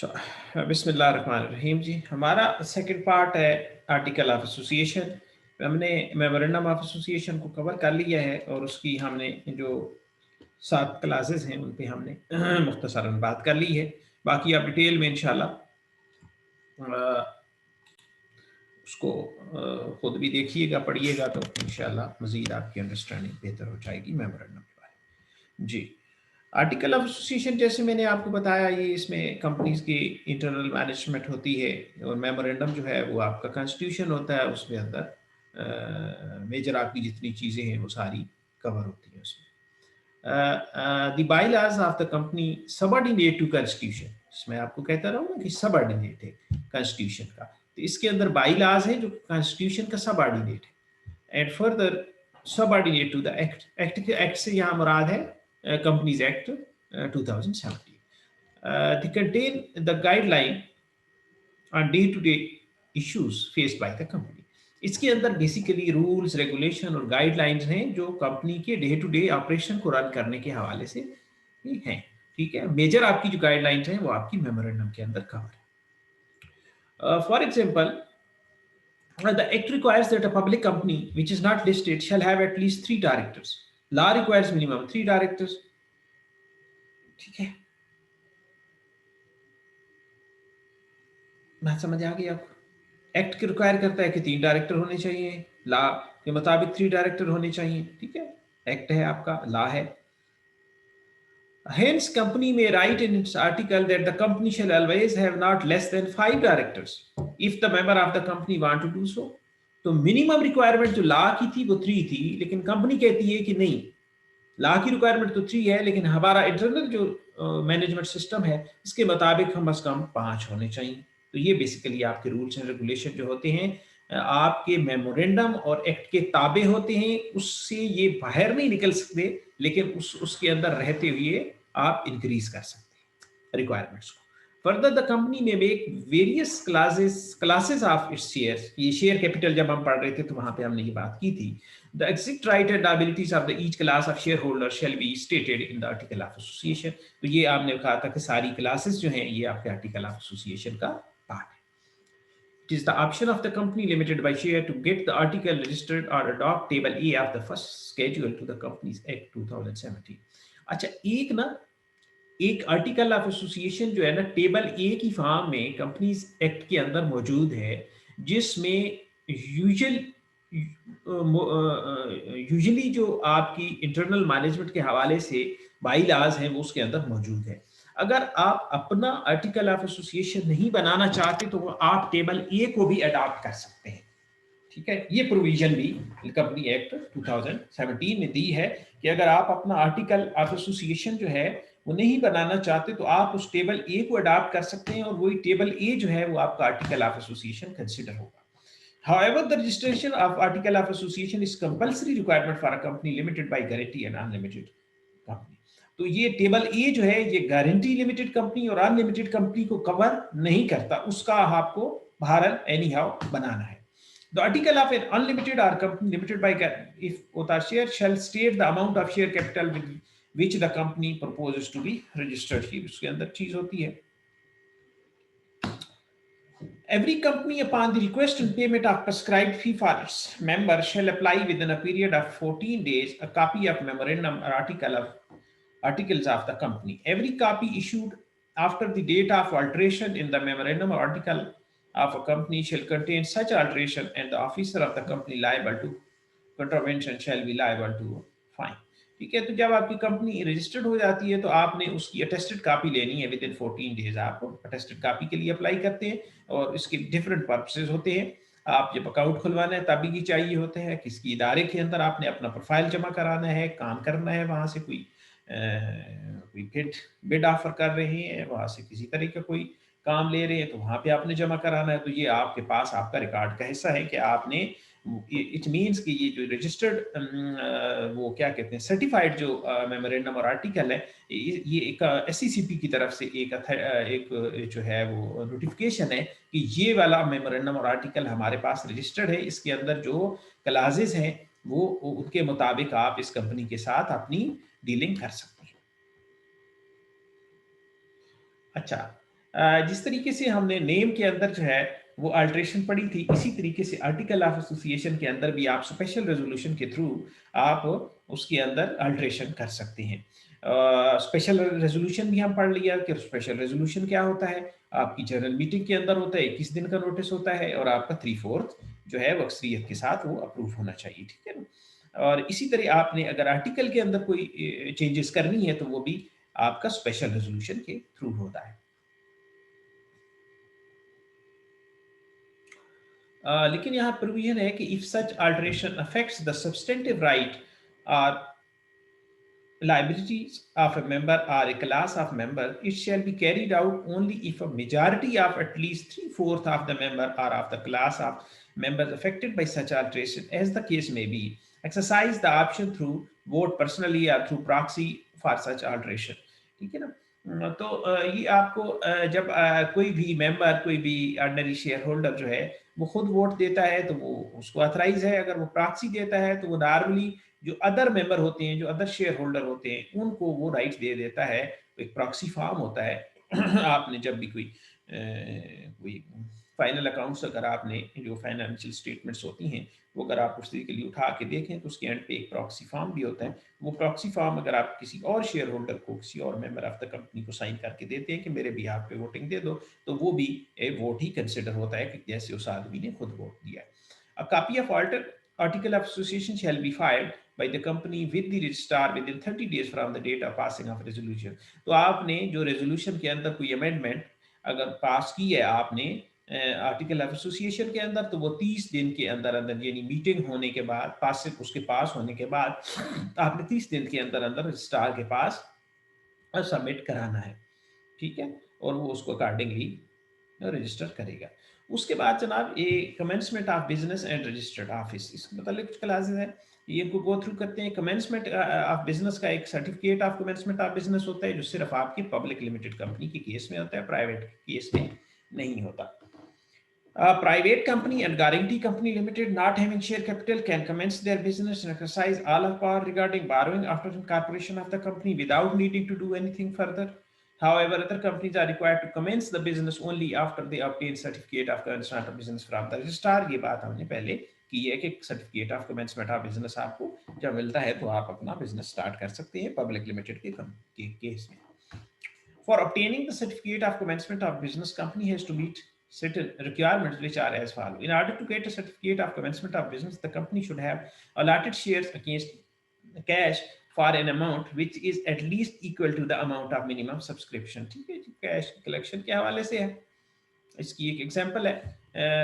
बिस्मिल्लाहिर्रहमानिर्रहीम जी। हमारा second part है आर्टिकल ऑफ एसोसिएशन। हमने मेमोरेंडम ऑफ एसोसिएशन को कवर कर लिया है और उसकी हमने जो 7 क्लासेस हैं उन पे हमने मुख्तसरन बात कर ली है। बाकी आप डिटेल में इंशाल्लाह उसको खुद भी देखिएगा, पढ़िएगा तो इंशाल्लाह मज़ीद आपकी अंडरस्टैंडिंग बेहतर हो जाएगी मेमोरेंडम के बारे में। जी, आर्टिकल ऑफ एसोसिएशन जैसे मैंने आपको बताया, ये इसमें कंपनीज की इंटरनल मैनेजमेंट होती है और मेमोरेंडम जो है वो आपका कॉन्स्टिट्यूशन होता है। उसमें अंदर मेजर आपकी जितनी चीज़ें हैं वो सारी कवर होती हैं उसमें। The bylaws of the company subordinate to constitution, इसमें आपको कहता रहूँ ना कि सबऑर्डिनेट है कॉन्स्टिट्यूशन का, तो इसके अंदर बायलॉज है जो कॉन्स्टिट्यूशन का सबऑर्डिनेट है। And further subordinate to the act, act से यहाँ मुराद है Companies Act 2017. They contain the guideline on day-to-day issues faced by the company. इसके अंदर बेसिकली रूल्स, रेगुलेशन और गाइडलाइंस हैं जो कंपनी के डे टू डे ऑपरेशन को रन करने के हवाले से ही हैं। ठीक है, मेजर आपकी जो गाइडलाइंस हैं वो आपकी मेमोरेंडम के अंदर कवर है। For example, the act requires that a public company which is not listed shall have at least 3 directors. Law requires minimum 3 directors. ठीक है, बात समझ आ गई आपको? एक्ट के रिक्वायर करता है कि 3 डायरेक्टर होने चाहिए, लॉ के मुताबिक 3 डायरेक्टर होने चाहिए। ठीक है, एक्ट है आपका, लॉ है। Hence, company may write in its article that the company shall always have not less than 5 directors if the member of the company want to do so. तो मिनिमम रिक्वायरमेंट जो law की थी वो 3 थी, लेकिन company कहती है कि नहीं, लॉ की रिक्वायरमेंट तो 3 है लेकिन हमारा इंटरनल जो मैनेजमेंट सिस्टम है इसके मुताबिक हम बस कम 5 होने चाहिए। तो ये बेसिकली आपके रूल्स एंड रेगुलेशन जो होते हैं आपके मेमोरेंडम और एक्ट के ताबे होते हैं, उससे ये बाहर नहीं निकल सकते, लेकिन उसके अंदर रहते हुए आप इंक्रीज कर सकते हैं रिक्वायरमेंट्स को। फर्दर द कंपनी में make various classes of its shares. ये शेयर कैपिटल जब हम पढ़ रहे थे तो वहां पे हमने ये बात की थी। The exit right and liabilities of the each class of share holder shall be stated in the article of association. तो ये आपने कहा था कि सारी क्लासेस जो हैं ये आपके आर्टिकल ऑफ एसोसिएशन का पार्ट है। It is the option of the company limited by share to get the article registered or adopt table A of the first schedule to the Companies Act 2017. अच्छा, एक article of association जो है ना table ए की form में companies act के अंदर मौजूद है, जिसमें यूजुअली जो आपकी इंटरनल मैनेजमेंट के हवाले से बाईलाज हैं वो उसके अंदर मौजूद है। अगर आप अपना आर्टिकल ऑफ एसोसिएशन नहीं बनाना चाहते तो आप टेबल ए को भी अडॉप्ट कर सकते हैं। ठीक है, ये प्रोविजन भी कंपनी एक्ट 2017 में दी है कि अगर आप अपना आर्टिकल ऑफ एसोसिएशन जो है वो नहीं बनाना चाहते तो आप उस टेबल ए को अडॉप्ट कर सकते हैं और वही टेबल ए जो है वो आपका आर्टिकल ऑफ एसोसिएशन कंसिडर होगा। However, the registration of article of association is compulsory requirement for a company limited by guarantee and unlimited company. तो ये टेबल ए जो है ये गारंटी लिमिटेड कंपनी और अनलिमिटेड कंपनी को कवर नहीं करता, उसका आपको बहरहाल एनी हाउ बनाना है। The article of an unlimited or company limited by if होता share shall state the amount of share capital with which the company proposes to be registered। ही उसके अंदर चीज होती है। Every company upon the request and payment of prescribed fee for its members shall apply within a period of 14 days a copy of memorandum or articles of the company. Every copy issued after the date of alteration in the memorandum or article of a company shall contain such alteration, and the officer of the company liable to contravention shall be liable to fine। ठीक है, तो जब आपकी company registered हो जाती है तो आपने उसकी अटेस्टेड कॉपी लेनी है। विद इन 14 डेज आप अटेस्टेड कॉपी के लिए अप्लाई करते हैं और इसके डिफरेंट पर्पसेस होते हैं। आप जब अकाउंट खुलवाना है तभी की चाहिए होते हैं, किसकी इदारे के अंदर आपने अपना प्रोफाइल जमा कराना है, काम करना है, वहां से कोई बिड ऑफर कर रहे हैं, वहां से किसी तरह का कोई काम ले रहे हैं तो वहां पे आपने जमा कराना है। तो ये आपके पास आपका रिकॉर्ड का हिस्सा है कि आपने, इट मींस कि ये जो रजिस्टर्ड वो क्या कहते हैं सर्टिफाइड जो मेमोरेंडम और आर्टिकल है, ये एक एससीसीपी की तरफ से एक जो है वो नोटिफिकेशन है कि ये वाला मेमोरेंडम और आर्टिकल हमारे पास रजिस्टर्ड है, इसके अंदर जो क्लासेस हैं वो उनके मुताबिक आप इस कंपनी के साथ अपनी डीलिंग कर सकते हैं। अच्छा, जिस तरीके से हमने नेम के अंदर जो है वो अल्ट्रेशन पड़ी थी, इसी तरीके से आर्टिकल ऑफ एसोसिएशन के अंदर भी आप स्पेशल रेजोल्यूशन के थ्रू आप उसके अंदर अल्ट्रेशन कर सकते हैं। स्पेशल रेजोल्यूशन भी हम पढ़ लिया कि स्पेशल रेजोल्यूशन क्या होता है। आपकी जनरल मीटिंग के अंदर होता है, 21 दिन का नोटिस होता है और आपका 3/4 जो है वो अक्सरियत के साथ वो अप्रूव होना चाहिए, ठीक है ना। और इसी तरह आपने अगर आर्टिकल के अंदर कोई चेंजेस करनी है तो वो भी आपका स्पेशल रेजोल्यूशन के थ्रू होता है। लेकिन यहाँ प्रोविजन है कि if such alteration affects the substantive right और liabilities of a member or a class of members, it shall be carried out only if a majority of at least 3/4 of the member or of the class of members affected by such alteration, as the case may be, exercise the option through vote personally or through proxy for such alteration। ठीक है ना। तो ये आपको जब कोई भी member, कोई भी ऑर्डिनरी शेयर होल्डर जो है वो खुद वोट देता है तो वो उसको ऑथराइज है। अगर वो प्रॉक्सी देता है तो वो नॉर्मली जो अदर मेंबर होते हैं, जो अदर शेयर होल्डर होते हैं, उनको वो राइट दे देता है। तो एक प्रॉक्सी फॉर्म होता है। आपने जब भी कोई फाइनल अकाउंट्स, अगर आपने जो फाइनेंशियल स्टेटमेंट्स होती हैं वो अगर आप उस तरीके लिए उठा के देखें तो उसके एंड पे एक प्रॉक्सी फॉर्म भी होता है। वो प्रॉक्सी फॉर्म अगर आप किसी और शेयर होल्डर को, किसी और मेंबर ऑफ द कंपनी को साइन करके देते हैं कि मेरे भी आप पे वोटिंग दे दो, तो वो भी एक वोट ही कंसिडर होता है कि जैसे उस आदमी ने खुद वोट दिया है। A copy of article of association shall be filed by the company with the registrar within 30 days from the date of passing of resolution। तो आपने जो रेजोल्यूशन के अंदर कोई अमेंडमेंट अगर पास की है आपने आर्टिकल ऑफ एसोसिएशन के अंदर, तो वो 30 दिन के अंदर अंदर, यानी मीटिंग होने के बाद, पास से उसके पास होने के बाद आपने 30 दिन के अंदर अंदर रजिस्ट्रार के पास सबमिट कराना है, ठीक है। और वो उसको अकॉर्डिंगली रजिस्टर करेगा। उसके बाद जनाब ये commencement of business and registered office, इसके मतलब कुछ क्लासेस हैं, ये इनको गो थ्रू करते हैं। कमेंसमेंट ऑफ बिजनेस का एक certificate of commencement of business होता है जो सिर्फ आपकी पब्लिक लिमिटेड कंपनी के केस में होता है, प्राइवेट केस में नहीं होता। A private company and guarantee company limited not having share capital can commence their business and exercise all of power regarding borrowing after incorporation of the company without needing to do anything further. However, other companies are required to commence the business only after they obtain certificate of commencement of business from the registrar। ये बात हमने पहले की है कि certificate of commencement of business आपको जब मिलता है तो आप अपना बिजनेस स्टार्ट कर सकते हैं पब्लिक लिमिटेड के केस में। For obtaining the certificate of commencement of business, company has to meet certain requirements which are as follows. In order to get a certificate of commencement of business, the company should have allotted shares against cash for an amount which is at least equal to the amount of minimum subscription। ठीक है, cash collection के हवाले से है। इसकी एक example है,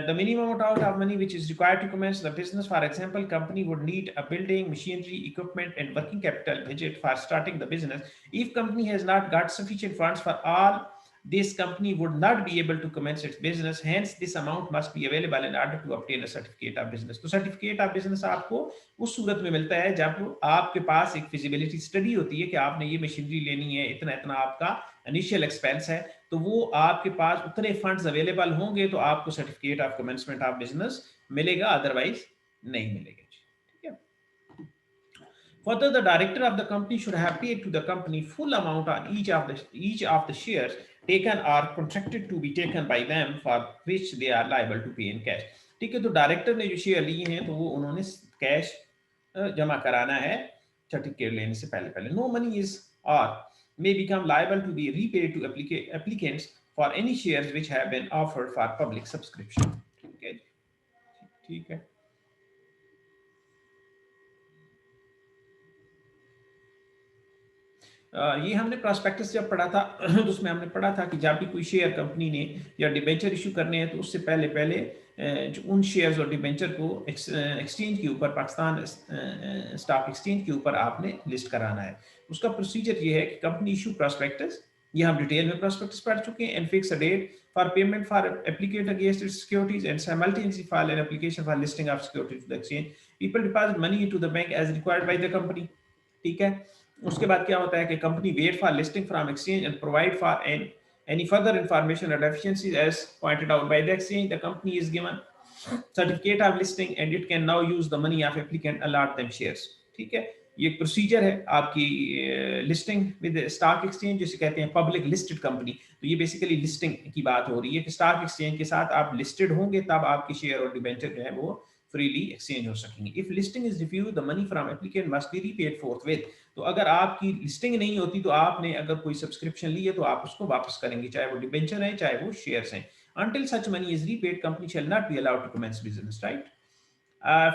the minimum amount of money which is required to commence the business, for example company would need a building, machinery, equipment and working capital budget for starting the business। If company has not got sufficient funds for all this, company would not be able to commence its business, hence this amount must be available in order to obtain a certificate of business। तो certificate of business आपको उस सूरत में मिलता है जब आपके पास एक feasibility study होती है कि आपने ये मशीनरी लेनी है, इतना इतना आपका इनिशियल एक्सपेंस है, तो वो आपके पास उतने फंड्स अवेलेबल होंगे तो आपको certificate of commencement of business मिलेगा, अदरवाइज नहीं मिलेगा। ठीक है। Further, the director of the company should have paid to the company full amount on each of the shares taken or contracted to be taken by them for which they are liable to pay in cash। ठीक है, तो director ने जो share लिए हैं तो वो उन्होंने कैश जमा कराना है सर्टिफिकेट लेने से पहले पहले। नो मनी इज और may become liable to be repaid to applicants for any shares which have been offered for public subscription। ठीक है, ठीक है। ये हमने प्रोस्पेक्टस जब पढ़ा था तो उसमें हमने पढ़ा था कि जब भी कोई शेयर कंपनी ने या डिबेंचर इशू करने हैं तो उससे पहले पहले जो उन शेयर्स और डिबेंचर को एक्सचेंज के ऊपर, पाकिस्तान स्टॉक एक्सचेंज के ऊपर आपने लिस्ट कराना है। उसका प्रोसीजर ये है कि कंपनी इशू प्रोस्पेक्टस, ये हम डिटेल में प्रोस्पेक्टस पढ़ चुके हैं, and fix a date for payment for applicate against its securities and simultaneously file an application for listing of securities to the exchange. People deposit money into the bank as required by the company. ठीक है, उसके बाद क्या होता है कि company wait for listing from exchange and provide for any further information or deficiencies as pointed out by the exchange, the company is given certificate of listing and it can now use the money of applicant allot them shares। ठीक है, ये एक procedure है आपकी listing with stock exchange, जिसे कहते हैं public listed company. तो ये बेसिकली लिस्टिंग की बात हो रही है कि स्टॉक एक्सचेंज के साथ आप लिस्टेड होंगे तब आपके शेयर और डिबेंचर जो है वो फ्रीली एक्सचेंज हो सकेंगे। If listing is review the money from applicant must be repaid फोर्थविथ। तो अगर आपकी लिस्टिंग नहीं होती तो आपने अगर कोई सब्सक्रिप्शन ली है तो आप उसको वापस करेंगे, चाहे वो डिबेंचर है चाहे वो शेयर्स हैं। Until such money is repaid, company shall not be allowed to commence business, right?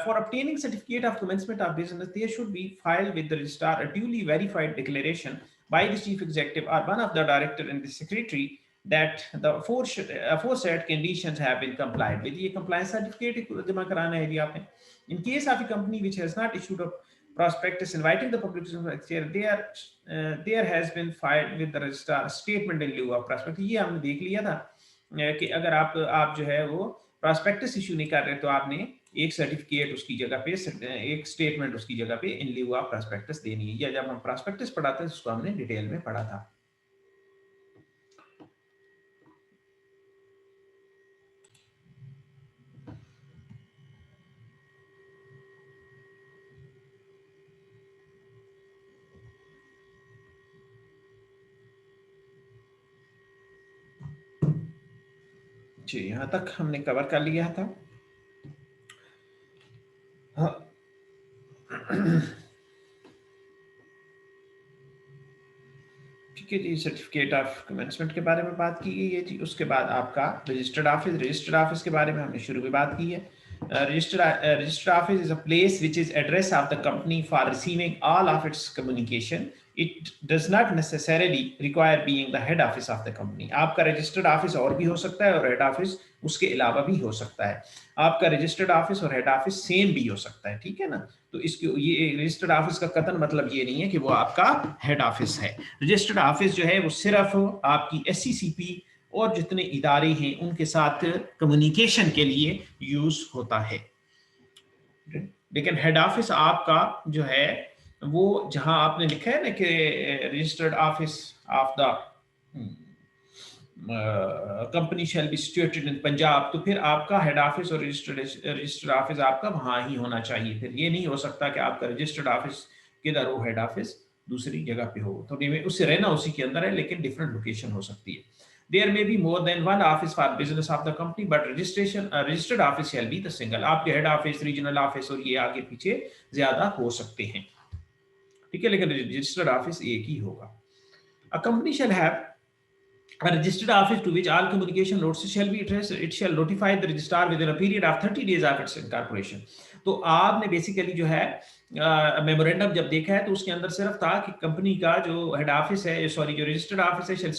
For obtaining certificate of commencement of business, there should be filed with the registrar a duly verified declaration by the chief executive or one of the director and the secretary that the aforesaid conditions have been complied with. ये compliance certificate जमा कराना है जी आपने. In case of a company which has not issued a prospectus inviting the public to share, there has been filed with the registrar a statement in lieu of prospectus. ये हमने देख लिया था कि अगर आप जो है वो प्रॉस्पेक्टस इशू नहीं कर रहे तो आपने एक सर्टिफिकेट उसकी जगह पे, एक स्टेटमेंट उसकी जगह पे इन लिeu ऑफ प्रॉस्पेक्टस देनी है। या जब हम प्रॉस्पेक्टस पढ़ाते हैं उसको हमने डिटेल में पढ़ा था। जी, यहाँ तक हमने कवर कर लिया था। हाँ। ठीक है जी, सर्टिफिकेट ऑफ कमेंसमेंट के बारे में बात की गई है जी। उसके बाद आपका रजिस्टर्ड ऑफिस के बारे में हमने शुरू में बात की है। Registered office is a place which is address of the company for receiving all of its communication. It does not necessarily require being the head office of the company. आपका रजिस्टर्ड ऑफिस और भी हो सकता है और head office उसके अलावा भी हो सकता है। आपका रजिस्टर्ड ऑफिस और हेड ऑफिस सेम भी हो सकता है, ठीक है ना। तो इसके ये रजिस्टर्ड ऑफिस का कथन मतलब ये नहीं है कि वो आपका हेड ऑफिस है। रजिस्टर्ड ऑफिस जो है वो सिर्फ आपकी SCCP और जितने इदारे हैं उनके साथ कम्युनिकेशन के लिए यूज होता है। लेकिन हेड ऑफिस आपका जो है वो जहां आपने लिखा है ना कि registered office of the company shall be situated in Punjab, तो फिर आपका हेड ऑफिस और रजिस्टर्ड ऑफिस आपका वहां ही होना चाहिए। फिर ये नहीं हो सकता कि आपका रजिस्टर्ड ऑफिस किधर हो, हेड ऑफिस दूसरी जगह पे हो। तो उससे रहना उसी के अंदर है लेकिन डिफरेंट लोकेशन हो सकती है। There may be more than one office for business of the company, but registered office shall be the single. आपके हेड ऑफिस, रीजनल ऑफिस और ये आगे पीछे ज्यादा हो सकते हैं, ठीक है, लेकिन रजिस्टर्ड ऑफिस एक ही होगा। A company shall have a registered office to which all communication notices shall be addressed. It shall notify the registrar within a period of 30 days of its incorporation. तो आपने बेसिकली जो है memorandum जब देखा है तो उसके अंदर सिर्फ था कि कंपनी का जो हेड ऑफिस है, सॉरी जो रजिस्टर्ड ऑफिस है, shall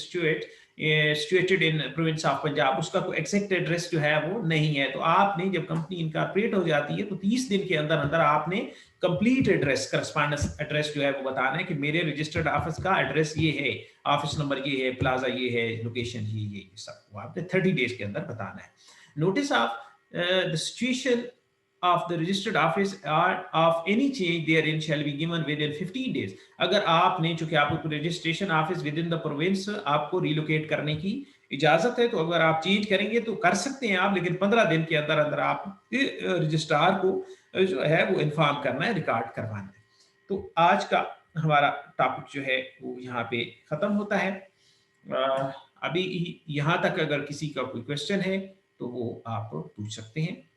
situated in province of Punjab, उसका कोई एग्जैक्ट एड्रेस जो है वो नहीं है। तो आपने जब कंपनी इनकॉर्पोरेट हो जाती है तो 30 दिन के अंदर अंदर आपने कंप्लीट एड्रेस, करस्पॉन्डेंस एड्रेस जो है वो बताना है कि मेरे रजिस्टर्ड ऑफिस का एड्रेस ये है, ऑफिस नंबर ये है, प्लाजा ये है, लोकेशन ये सब वो आपने 30 डेज के अंदर बताना है। Notice of the situation of the registered office or of any change therein shall be given within 15 days. अगर आपने चूंकि आपको registration office with in the province आपको रिलोकेट करने की इजाजत है, तो अगर आप चेंज करेंगे तो कर सकते हैं आप, लेकिन 15 दिन के अंदर अंदर आप रजिस्ट्रार को जो है वो इन्फॉर्म करना है, रिकॉर्ड करवाना है। तो आज का हमारा टॉपिक जो है वो यहाँ पे खत्म होता है। अभी यहाँ तक अगर किसी का कोई क्वेश्चन है तो वो आप पूछ सकते हैं।